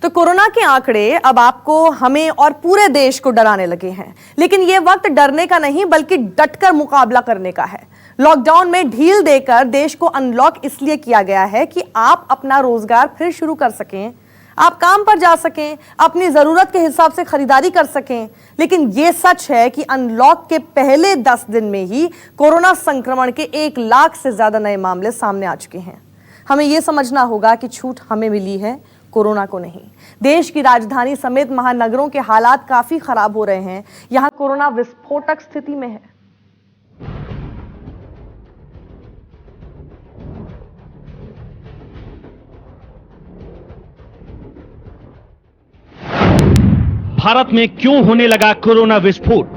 तो कोरोना के आंकड़े अब आपको, हमें और पूरे देश को डराने लगे हैं। लेकिन यह वक्त डरने का नहीं बल्कि डटकर मुकाबला करने का है। लॉकडाउन में ढील देकर देश को अनलॉक इसलिए किया गया है कि आप अपना रोजगार फिर शुरू कर सकें, आप काम पर जा सकें, अपनी जरूरत के हिसाब से खरीदारी कर सकें। लेकिन यह सच है कि अनलॉक के पहले 10 दिन में ही कोरोना संक्रमण के 1 लाख से ज्यादा नए मामले सामने आ चुके हैं। हमें यह समझना होगा कि छूट हमें मिली है, कोरोना को नहीं। देश की राजधानी समेत महानगरों के हालात काफी खराब हो रहे हैं। यहां कोरोना विस्फोटक स्थिति में है। भारत में क्यों होने लगा कोरोना विस्फोट?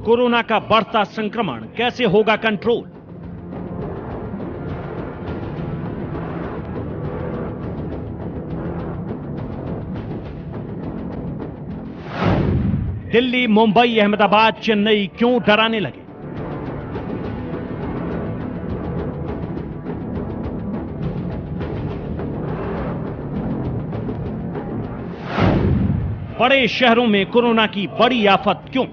कोरोना का बढ़ता संक्रमण कैसे होगा कंट्रोल? दिल्ली, मुंबई, अहमदाबाद, चेन्नई क्यों डराने लगे? बड़े शहरों में कोरोना की बड़ी आफत क्यों?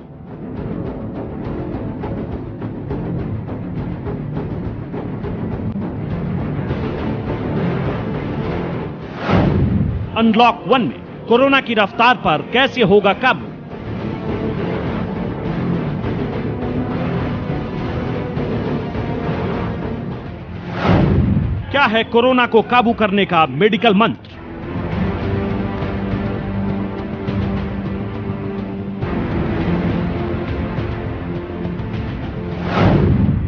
अनलॉक 1 में कोरोना की रफ्तार पर कैसे होगा काबू? क्या है कोरोना को काबू करने का मेडिकल मंत्र?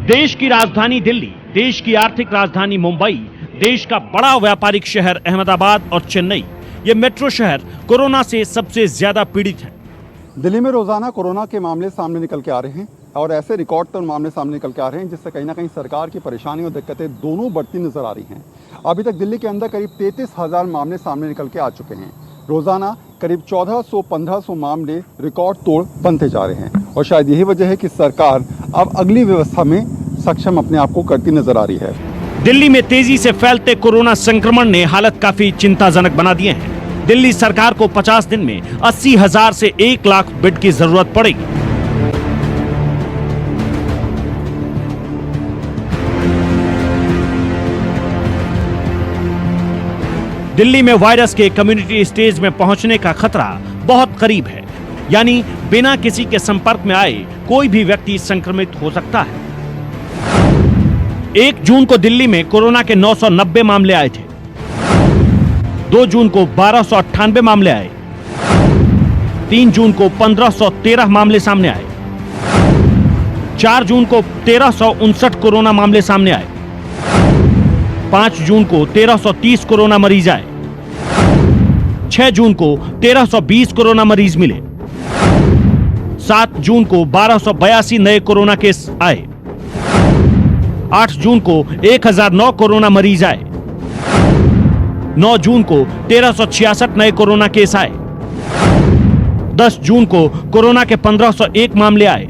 देश की राजधानी दिल्ली, देश की आर्थिक राजधानी मुंबई, देश का बड़ा व्यापारिक शहर अहमदाबाद और चेन्नई, ये मेट्रो शहर कोरोना से सबसे ज्यादा पीड़ित हैं। दिल्ली में रोजाना कोरोना के मामले सामने निकल के आ रहे हैं और ऐसे रिकॉर्ड तोड़ मामले सामने निकल के आ रहे हैं जिससे कहीं ना कहीं सरकार की परेशानी और दिक्कतें दोनों बढ़ती नजर आ रही हैं। अभी तक दिल्ली के अंदर करीब 33,000 मामले सामने निकल के आ चुके हैं। रोजाना करीब 1400-1500 मामले रिकॉर्ड तोड़ बनते जा रहे हैं और शायद यही वजह है कि सरकार अब अगली व्यवस्था में सक्षम अपने आप को करती नजर आ रही है। दिल्ली में तेजी से फैलते कोरोना संक्रमण ने हालत काफी चिंताजनक बना दिए हैं। दिल्ली सरकार को 50 दिन में 80,000 से 1 लाख बेड की जरूरत पड़ेगी। दिल्ली में वायरस के कम्युनिटी स्टेज में पहुंचने का खतरा बहुत करीब है, यानी बिना किसी के संपर्क में आए कोई भी व्यक्ति संक्रमित हो सकता है। 1 जून को दिल्ली में कोरोना के 990 मामले आए थे। 2 जून को 1298 मामले आए। 3 जून को 1513 मामले सामने आए। 4 जून को 1359 कोरोना मामले सामने आए। 5 जून को 1330 कोरोना मरीज आए। 6 जून को 1320 कोरोना मरीज मिले। 7 जून को 1282 नए कोरोना केस आए। 8 जून को 1009 कोरोना मरीज आए। 9 जून को 1366 नए कोरोना केस आए। 10 जून को कोरोना के 1501 मामले आए।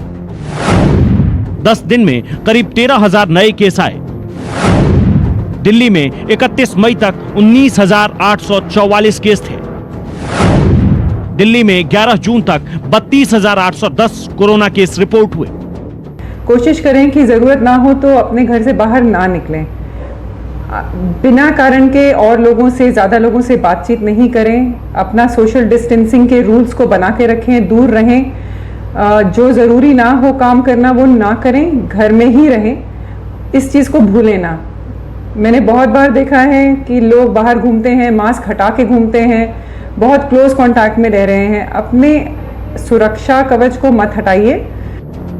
10 दिन में करीब 13,000 नए केस आए। दिल्ली में 31 मई तक 19,844 केस थे। दिल्ली में 11 जून तक 32,810 कोरोना केस रिपोर्ट हुए। कोशिश करें कि जरूरत ना हो तो अपने घर से बाहर ना निकलें। बिना कारण के और लोगों से, ज्यादा लोगों से बातचीत नहीं करें। अपना सोशल डिस्टेंसिंग के रूल्स को बना के रखें, दूर रहें। जो जरूरी ना हो काम करना वो ना करें, घर में ही रहें। इस चीज को भूलें ना। मैंने बहुत बार देखा है कि लोग बाहर घूमते हैं, मास्क हटा के घूमते हैं, बहुत क्लोज कांटेक्ट में रह रहे हैं। अपने सुरक्षा कवच को मत हटाइए।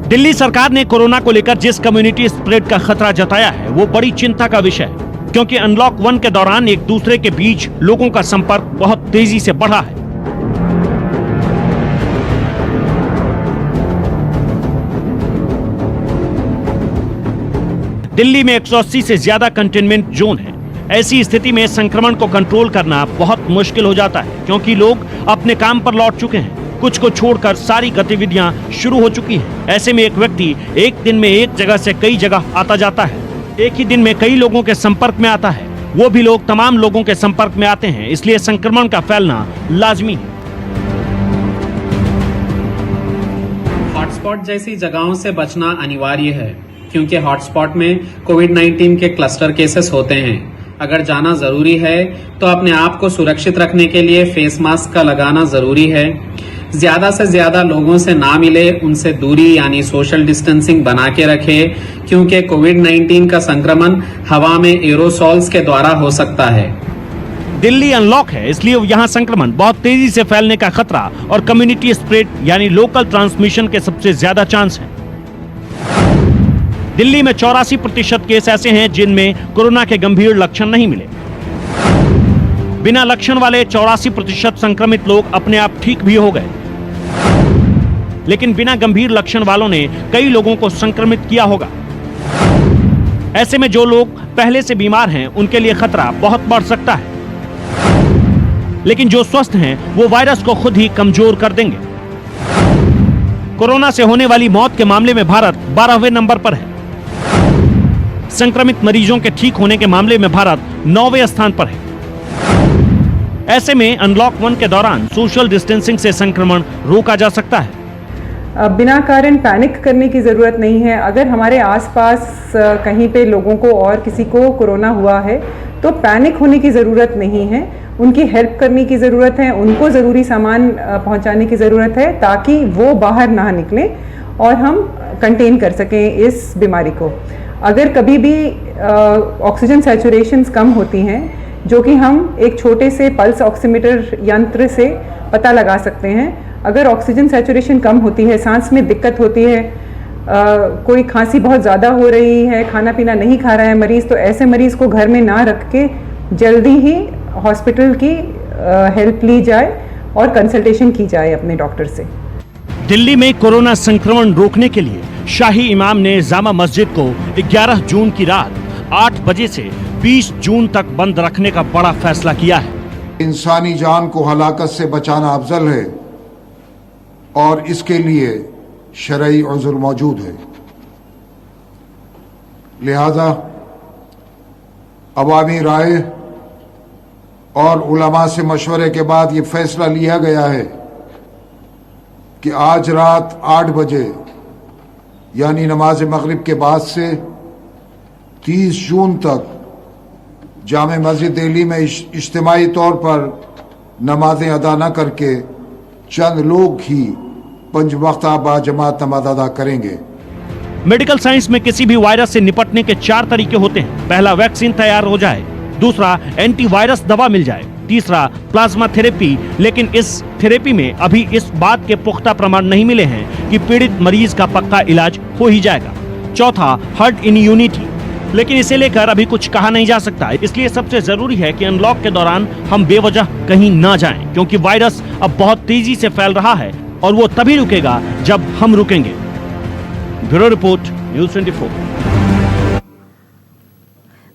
दिल्ली सरकार ने कोरोना को लेकर जिस कम्युनिटी स्प्रेड का खतरा जताया है वो बड़ी चिंता का विषय है, क्योंकि अनलॉक 1 के दौरान एक दूसरे के बीच लोगों का संपर्क बहुत तेजी से बढ़ा है। दिल्ली में 180 से ज्यादा कंटेनमेंट जोन है। ऐसी स्थिति में संक्रमण को कंट्रोल करना बहुत मुश्किल हो जाता है, क्योंकि लोग अपने काम पर लौट चुके हैं। कुछ को छोड़कर सारी गतिविधियां शुरू हो चुकी हैं। ऐसे में एक व्यक्ति एक दिन में एक जगह से कई जगह आता जाता है, एक ही दिन में कई लोगों के संपर्क में आता है, वो भी लोग तमाम लोगों के संपर्क में आते हैं, इसलिए संक्रमण का फैलना लाजमी है। हॉटस्पॉट जैसी जगहों से बचना अनिवार्य है, क्योंकि हॉटस्पॉट में कोविड-19 के क्लस्टर केसेस होते हैं। अगर जाना जरूरी है तो अपने आप को सुरक्षित रखने के लिए फेस मास्क का लगाना जरूरी है। ज्यादा से ज्यादा लोगों से ना मिले, उनसे दूरी यानी सोशल डिस्टेंसिंग बना के रखे, क्योंकि कोविड-19 का संक्रमण हवा में एरोसॉल्स के द्वारा हो सकता है। दिल्ली अनलॉक है, इसलिए यहाँ संक्रमण बहुत तेजी से फैलने का खतरा और कम्युनिटी स्प्रेड यानी लोकल ट्रांसमिशन के सबसे ज्यादा चांस है। दिल्ली में 84% केस ऐसे हैं जिनमें कोरोना के गंभीर लक्षण नहीं मिले। बिना लक्षण वाले 84% संक्रमित लोग अपने आप ठीक भी हो गए, लेकिन बिना गंभीर लक्षण वालों ने कई लोगों को संक्रमित किया होगा। ऐसे में जो लोग पहले से बीमार हैं उनके लिए खतरा बहुत बढ़ सकता है, लेकिन जो स्वस्थ हैं वो वायरस को खुद ही कमजोर कर देंगे। कोरोना से होने वाली मौत के मामले में भारत 12वें नंबर पर है। संक्रमित मरीजों के ठीक होने के मामले में भारत 9वें स्थान पर है। ऐसे में अनलॉक 1 के दौरान सोशल डिस्टेंसिंग से संक्रमण रोका जा सकता है। बिना कारण पैनिक करने की ज़रूरत नहीं है। अगर हमारे आसपास कहीं पे लोगों को और किसी को कोरोना हुआ है तो पैनिक होने की ज़रूरत नहीं है। उनकी हेल्प करने की ज़रूरत है, उनको ज़रूरी सामान पहुंचाने की ज़रूरत है ताकि वो बाहर ना निकलें और हम कंटेन कर सकें इस बीमारी को। अगर कभी भी ऑक्सीजन सैचुरेशंस कम होती हैं, जो कि हम एक छोटे से पल्स ऑक्सीमीटर यंत्र से पता लगा सकते हैं। अगर ऑक्सीजन सैचुरेशन कम होती है, सांस में दिक्कत होती है, कोई खांसी बहुत ज़्यादा हो रही है, खाना पीना नहीं खा रहा है मरीज़, तो ऐसे मरीज़ को घर में ना रख के जल्दी ही हॉस्पिटल की हेल्प ली जाए और कंसल्टेशन की जाए अपने डॉक्टर से। दिल्ली में कोरोना संक्रमण रोकने के लिए शाही इमाम ने जामा मस्जिद को 11 जून की रात 8 बजे से 20 जून तक बंद रखने का बड़ा फैसला किया है। इंसानी जान को हलाकत से बचाना अफजल है और इसके लिए शरई उज़्र मौजूद है। लिहाजा अवामी राय और उलमा से मशवरे के बाद ये फैसला लिया गया है कि आज रात 8 बजे यानी नमाज मगरिब के बाद से 30 जून तक जामे मस्जिद दिल्ली में इज्तिमाई तौर पर नमाजें अदा न करके चंद लोग ही 5 वक्ता बाजमात नमाज अदा करेंगे। मेडिकल साइंस में किसी भी वायरस से निपटने के 4 तरीके होते हैं। पहला, वैक्सीन तैयार हो जाए। दूसरा, एंटीवायरस दवा मिल जाए। तीसरा, प्लाज्मा थेरेपी, लेकिन इस थेरेपी में अभी इस बात के पुख्ता प्रमाण नहीं मिले हैं कि पीड़ित मरीज का पक्का इलाज हो ही जाएगा। चौथा, हर्ड इम्यूनिटी, लेकिन इसे लेकर अभी कुछ कहा नहीं जा सकता। इसलिए सबसे जरूरी है कि अनलॉक के दौरान हम बेवजह कहीं ना जाएं, क्योंकि वायरस अब बहुत तेजी से फैल रहा है और वो तभी रुकेगा जब हम रुकेंगे। Bureau report, news 24।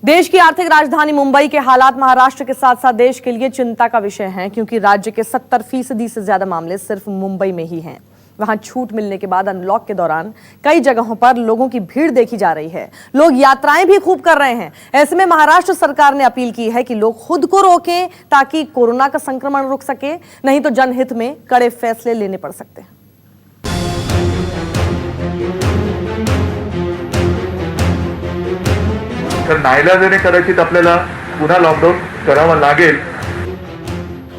देश की आर्थिक राजधानी मुंबई के हालात महाराष्ट्र के साथ साथ देश के लिए चिंता का विषय हैं, क्योंकि राज्य के 70% से ज्यादा मामले सिर्फ मुंबई में ही हैं। वहां छूट मिलने के बाद अनलॉक के दौरान कई जगहों पर लोगों की भीड़ देखी जा रही है। लोग यात्राएं भी खूब कर रहे हैं। ऐसे में महाराष्ट्र सरकार ने अपील की है कि लोग खुद को रोकें ताकि कोरोना का संक्रमण रुक सके, नहीं तो जनहित में कड़े फैसले लेने पड़ सकते हैं। तर नाईलाजाने कदाचित आपल्याला पुन्हा लॉकडाऊन करावा लागेल।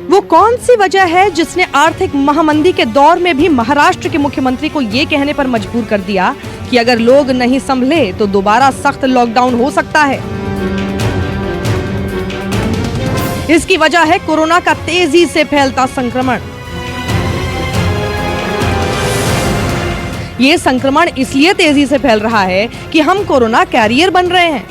वो कौन सी वजह है जिसने आर्थिक महामंदी के दौर में भी महाराष्ट्र के मुख्यमंत्री को ये कहने पर मजबूर कर दिया कि अगर लोग नहीं संभले तो दोबारा सख्त लॉकडाउन हो सकता है? इसकी वजह है कोरोना का तेजी से फैलता संक्रमण। ये संक्रमण इसलिए तेजी से फैल रहा है कि हम कोरोना कैरियर बन रहे हैं।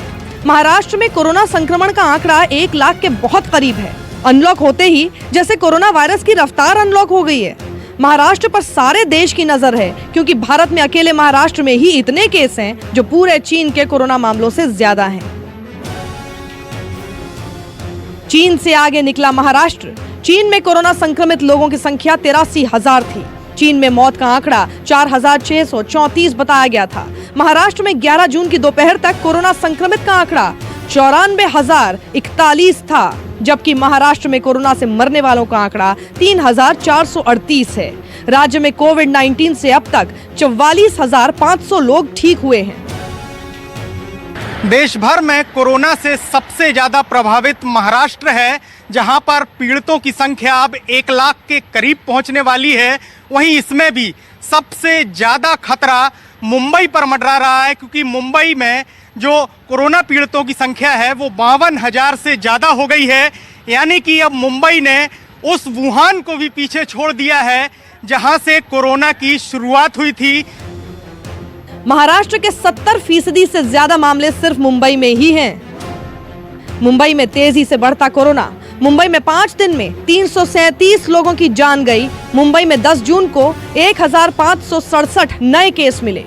महाराष्ट्र में कोरोना संक्रमण का आंकड़ा 1 लाख के बहुत करीब है। अनलॉक होते ही जैसे कोरोना वायरस की रफ्तार अनलॉक हो गई है। महाराष्ट्र पर सारे देश की नजर है, क्योंकि भारत में अकेले महाराष्ट्र में ही इतने केस हैं जो पूरे चीन के कोरोना मामलों से ज्यादा हैं। चीन से आगे निकला महाराष्ट्र। चीन में कोरोना संक्रमित लोगों की संख्या 83,000 थी। चीन में मौत का आंकड़ा 4,634 बताया गया था। महाराष्ट्र में 11 जून की दोपहर तक कोरोना संक्रमित का आंकड़ा 94,041 था, जबकि महाराष्ट्र में कोरोना से मरने वालों का आंकड़ा 3,438 है। राज्य में कोविड-19 से अब तक 44,500 लोग ठीक हुए हैं। देश भर में कोरोना से सबसे ज्यादा प्रभावित महाराष्ट्र है, जहां पर पीड़ितों की संख्या अब 1 लाख के करीब पहुंचने वाली है। वहीं इसमें भी सबसे ज्यादा खतरा मुंबई पर मंडरा रहा है, क्योंकि मुंबई में जो कोरोना पीड़ितों की संख्या है वो 52,000 से ज्यादा हो गई है। यानी कि अब मुंबई ने उस वुहान को भी पीछे छोड़ दिया है जहां से कोरोना की शुरुआत हुई थी। महाराष्ट्र के 70% से ज्यादा मामले सिर्फ मुंबई में ही हैं। मुंबई में तेजी से बढ़ता कोरोना। मुंबई में 5 दिन में 337 लोगों की जान गई। मुंबई में 10 जून को 1,567 नए केस मिले।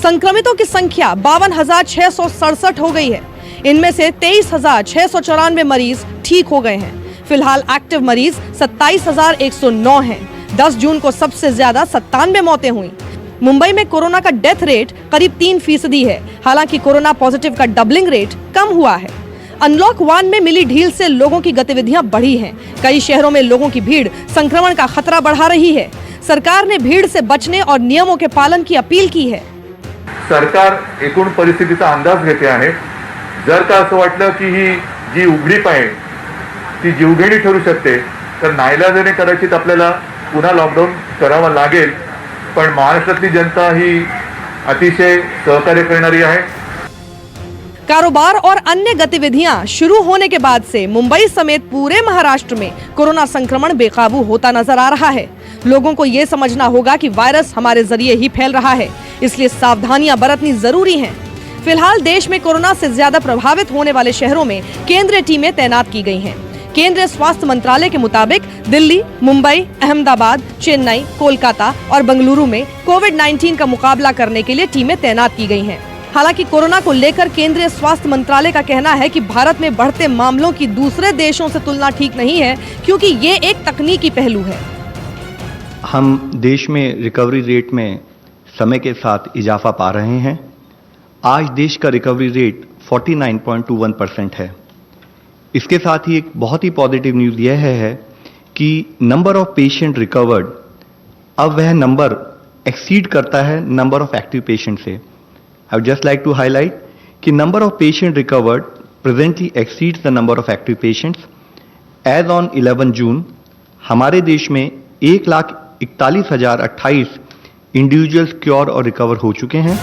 संक्रमितों की संख्या 52,667 हो गई है। इनमें से 23,694 मरीज ठीक हो गए हैं। फिलहाल एक्टिव मरीज 27,109 हैं। 10 जून को सबसे ज्यादा 97 मौतें हुई। मुंबई में कोरोना का डेथ रेट करीब 3% है। हालांकि कोरोना पॉजिटिव का डबलिंग रेट कम हुआ है। अनलॉक 1 में मिली ढील से लोगों की गतिविधियां बढ़ी हैं। कई शहरों में लोगों की भीड़ संक्रमण का खतरा बढ़ा रही है। सरकार ने भीड़ से बचने और नियमों के पालन की अपील की है। सरकार एकूण परिस्थितीचा अंदाज घेते आहे। जर का असं वाटलं की ही जी उघडीप आहे ती जीवघेणी ठरू शकते, तर नाईलाजाने कदाचित आपल्याला पुन्हा लॉकडाऊन करावं लागेल। पण महाराष्ट्रातली जनता ही अतिशय सहकार्य करणारी आहे। कारोबार और अन्य गतिविधियां शुरू होने के बाद से मुंबई समेत पूरे महाराष्ट्र में कोरोना संक्रमण बेकाबू होता नजर आ रहा है। लोगों को ये समझना होगा कि वायरस हमारे जरिए ही फैल रहा है, इसलिए सावधानियां बरतनी जरूरी हैं। फिलहाल देश में कोरोना से ज्यादा प्रभावित होने वाले शहरों में केंद्रीय टीमें तैनात की गई हैं। केंद्रीय स्वास्थ्य मंत्रालय के मुताबिक दिल्ली, मुंबई, अहमदाबाद, चेन्नई, कोलकाता और बेंगलुरु में कोविड-19 का मुकाबला करने के लिए टीमें तैनात की गई हैं। हालांकि कोरोना को लेकर केंद्रीय स्वास्थ्य मंत्रालय का कहना है कि भारत में बढ़ते मामलों की दूसरे देशों से तुलना ठीक नहीं है, क्योंकि ये एक तकनीकी पहलू है। हम देश में रिकवरी रेट में समय के साथ इजाफा पा रहे हैं। आज देश का रिकवरी रेट 49.21% है। इसके साथ ही एक बहुत ही पॉजिटिव न्यूज़ यह है कि नंबर ऑफ पेशेंट रिकवर्ड, अब वह नंबर एक्सीड करता है नंबर ऑफ एक्टिव पेशेंट से। I would just like to highlight कि number of patients recovered presently exceeds the number of active patients. As on 11 June, हमारे देश में 1,41,028 इंडिविजुअल्स क्योर और रिकवर हो चुके हैं।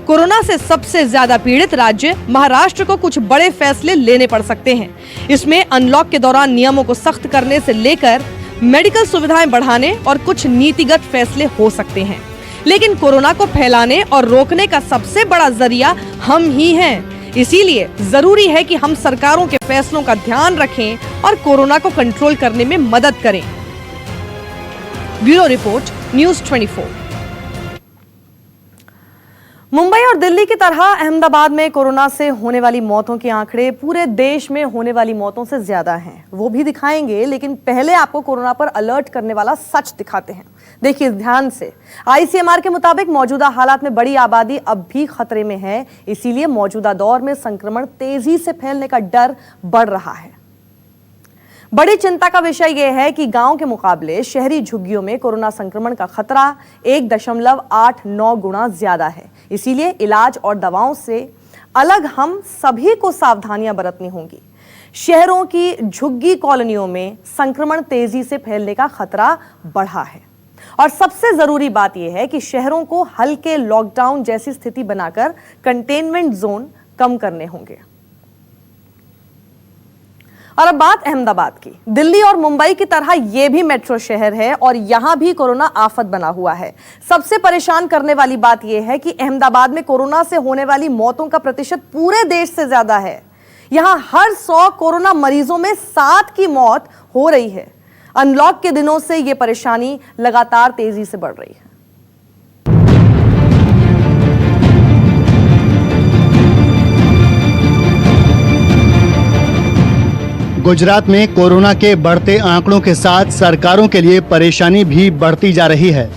कोरोना से सबसे ज्यादा पीड़ित राज्य महाराष्ट्र को कुछ बड़े फैसले लेने पड़ सकते हैं। इसमें अनलॉक के दौरान नियमों को सख्त करने से लेकर मेडिकल सुविधाएं बढ़ाने और कुछ नीतिगत फैसले हो सकते हैं। लेकिन कोरोना को फैलाने और रोकने का सबसे बड़ा जरिया हम ही हैं। इसीलिए जरूरी है कि हम सरकारों के फैसलों का ध्यान रखें और कोरोना को कंट्रोल करने में मदद करें। Bureau report, news 24। मुंबई और दिल्ली की तरह अहमदाबाद में कोरोना से होने वाली मौतों के आंकड़े पूरे देश में होने वाली मौतों से ज्यादा हैं। वो भी दिखाएंगे, लेकिन पहले आपको कोरोना पर अलर्ट करने वाला सच दिखाते हैं। देखिए ध्यान से। आईसीएमआर के मुताबिक मौजूदा हालात में बड़ी आबादी अब भी खतरे में है। इसीलिए मौजूदा दौर में संक्रमण तेजी से फैलने का डर बढ़ रहा है। बड़ी चिंता का विषय यह है कि गांव के मुकाबले शहरी झुग्गियों में कोरोना संक्रमण का खतरा 1.89 गुना ज्यादा है। इसीलिए इलाज और दवाओं से अलग हम सभी को सावधानियां बरतनी होंगी। शहरों की झुग्गी कॉलोनियों में संक्रमण तेजी से फैलने का खतरा बढ़ा है और सबसे जरूरी बात यह है कि शहरों को हल्के लॉकडाउन जैसी स्थिति बनाकर कंटेनमेंट जोन कम करने होंगे। और अब बात अहमदाबाद की। दिल्ली और मुंबई की तरह यह भी मेट्रो शहर है और यहां भी कोरोना आफत बना हुआ है। सबसे परेशान करने वाली बात यह है कि अहमदाबाद में कोरोना से होने वाली मौतों का प्रतिशत पूरे देश से ज्यादा है। यहां हर 100 कोरोना मरीजों में 7 की मौत हो रही है। अनलॉक के दिनों से यह परेशानी लगातार तेजी से बढ़ रही है। गुजरात में कोरोना के बढ़ते आंकड़ों के साथ सरकारों के लिए परेशानी भी बढ़ती जा रही है।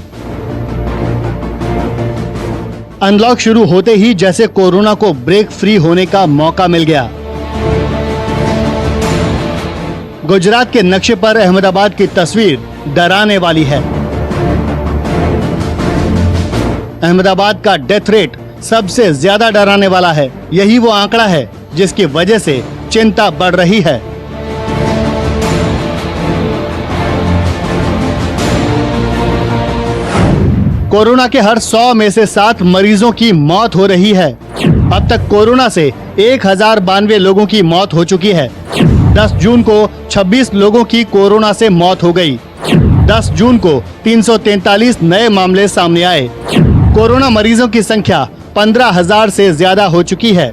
अनलॉक शुरू होते ही जैसे कोरोना को ब्रेक फ्री होने का मौका मिल गया। गुजरात के नक्शे पर अहमदाबाद की तस्वीर डराने वाली है। अहमदाबाद का डेथ रेट सबसे ज्यादा डराने वाला है। यही वो आंकड़ा है जिसकी वजह से चिंता बढ़ रही है। कोरोना के हर 100 में से 7 मरीजों की मौत हो रही है। अब तक कोरोना से 1092 लोगों की मौत हो चुकी है। 10 जून को 26 लोगों की कोरोना से मौत हो गई। 10 जून को 343 नए मामले सामने आए। कोरोना मरीजों की संख्या 15,000 से ज्यादा हो चुकी है।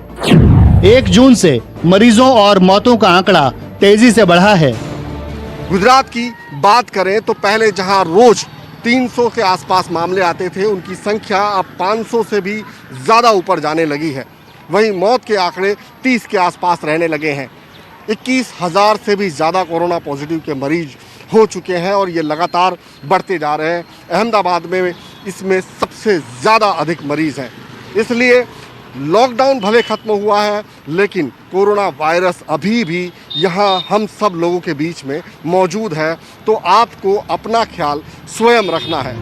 1 जून से मरीजों और मौतों का आंकड़ा तेजी से बढ़ा है। गुजरात की बात करें तो पहले जहां रोज 300 के आसपास मामले आते थे, उनकी संख्या अब 500 से भी ज़्यादा ऊपर जाने लगी है। वहीं मौत के आंकड़े 30 के आसपास रहने लगे हैं। 21,000 से भी ज़्यादा कोरोना पॉजिटिव के मरीज हो चुके हैं और ये लगातार बढ़ते जा रहे हैं। अहमदाबाद में इसमें सबसे ज़्यादा अधिक मरीज हैं। इसलिए लॉकडाउन भले खत्म हुआ है, लेकिन कोरोना वायरस अभी भी यहाँ हम सब लोगों के बीच में मौजूद है, तो आपको अपना ख्याल स्वयं रखना है।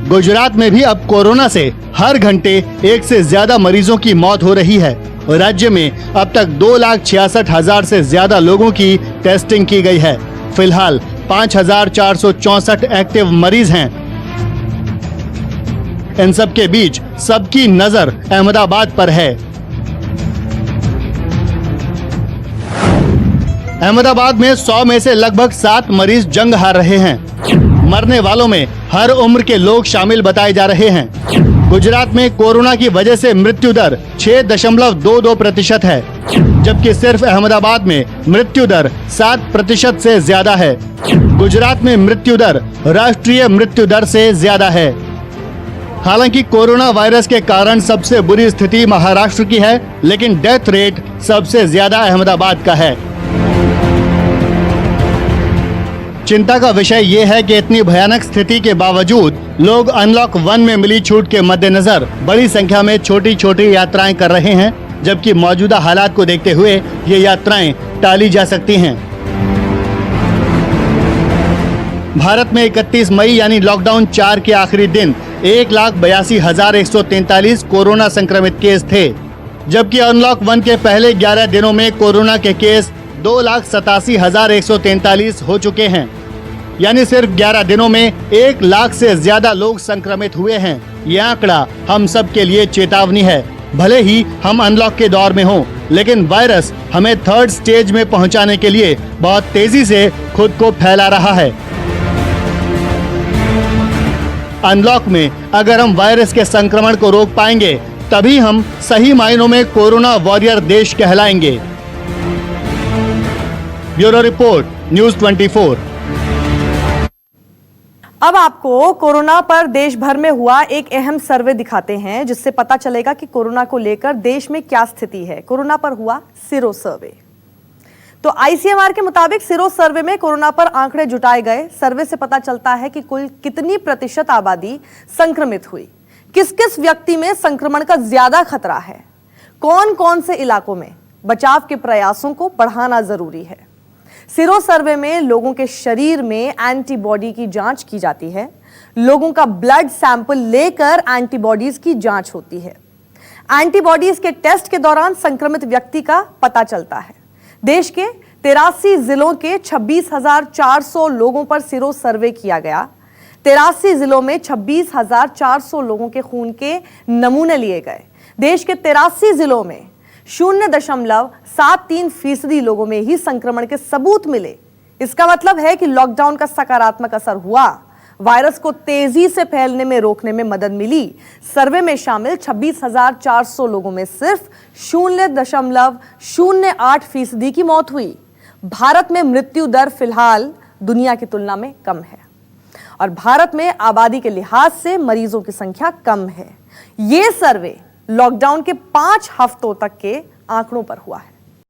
गुजरात में भी अब कोरोना से हर घंटे 1 से ज्यादा मरीजों की मौत हो रही है। राज्य में अब तक 2,66,000 से ज्यादा लोगों की टेस्टिंग की गई है। फिलहाल 5,464 एक्टिव मरीज हैं। इन सब के बीच सबकी नजर अहमदाबाद पर है। अहमदाबाद में 100 में से लगभग 7 मरीज जंग हार रहे हैं। मरने वालों में हर उम्र के लोग शामिल बताए जा रहे हैं। गुजरात में कोरोना की वजह से मृत्यु दर 6.22% है, जबकि सिर्फ अहमदाबाद में मृत्यु दर 7% से ज्यादा है। गुजरात में मृत्यु दर राष्ट्रीय मृत्यु दर से ज्यादा है। हालांकि कोरोना वायरस के कारण सबसे बुरी स्थिति महाराष्ट्र की है, लेकिन डेथ रेट सबसे ज्यादा अहमदाबाद का है। चिंता का विषय ये है कि इतनी भयानक स्थिति के बावजूद लोग अनलॉक 1 में मिली छूट के मद्देनजर बड़ी संख्या में छोटी छोटी यात्राएं कर रहे हैं, जबकि मौजूदा हालात को देखते हुए ये यात्राएं टाली जा सकती हैं। भारत में 31 मई यानी लॉकडाउन 4 के आखिरी दिन 1,82,143 कोरोना संक्रमित केस थे, जबकि अनलॉक 1 के पहले 11 दिनों में कोरोना के केस 2,87,143 हो चुके हैं। यानी सिर्फ 11 दिनों में 1 लाख से ज्यादा लोग संक्रमित हुए हैं। ये आंकड़ा हम सब के लिए चेतावनी है। भले ही हम अनलॉक के दौर में हों, लेकिन वायरस हमें 3rd स्टेज में पहुंचाने के लिए बहुत तेजी से खुद को फैला रहा है। अनलॉक में अगर हम वायरस के संक्रमण को रोक पाएंगे, तभी हम सही मायनों में कोरोना वॉरियर देश कहलाएंगे। Bureau report, news 24। अब आपको कोरोना पर देश भर में हुआ एक अहम सर्वे दिखाते हैं, जिससे पता चलेगा कि कोरोना को लेकर देश में क्या स्थिति है। कोरोना पर हुआ सिरो सर्वे। तो आईसीएमआर के मुताबिक सिरो सर्वे में कोरोना पर आंकड़े जुटाए गए। सर्वे से पता चलता है कि कुल कितनी प्रतिशत आबादी संक्रमित हुई, किस किस व्यक्ति में संक्रमण का ज्यादा खतरा है, कौन कौन से इलाकों में बचाव के प्रयासों को बढ़ाना जरूरी है। सिरो सर्वे में लोगों के शरीर में एंटीबॉडी की जांच की जाती है। लोगों का ब्लड सैंपल लेकर एंटीबॉडीज की जांच होती है। एंटीबॉडीज के टेस्ट के दौरान संक्रमित व्यक्ति का पता चलता है। देश के 83 जिलों के 26,400 लोगों पर सिरो सर्वे किया गया। 83 जिलों में 26,400 लोगों के खून के नमूने लिए गए। देश के 83 जिलों में 0.73% लोगों में ही संक्रमण के सबूत मिले। इसका मतलब है कि लॉकडाउन का सकारात्मक असर हुआ। वायरस को तेजी से फैलने में रोकने में मदद मिली। सर्वे में शामिल 26,400 लोगों में सिर्फ 0.08% की मौत हुई। भारत में मृत्यु दर फिलहाल दुनिया की तुलना में कम है और भारत में आबादी के लिहाज से मरीजों की संख्या कम है। यह सर्वे लॉकडाउन के 5 हफ्तों तक के आंकड़ों पर हुआ है।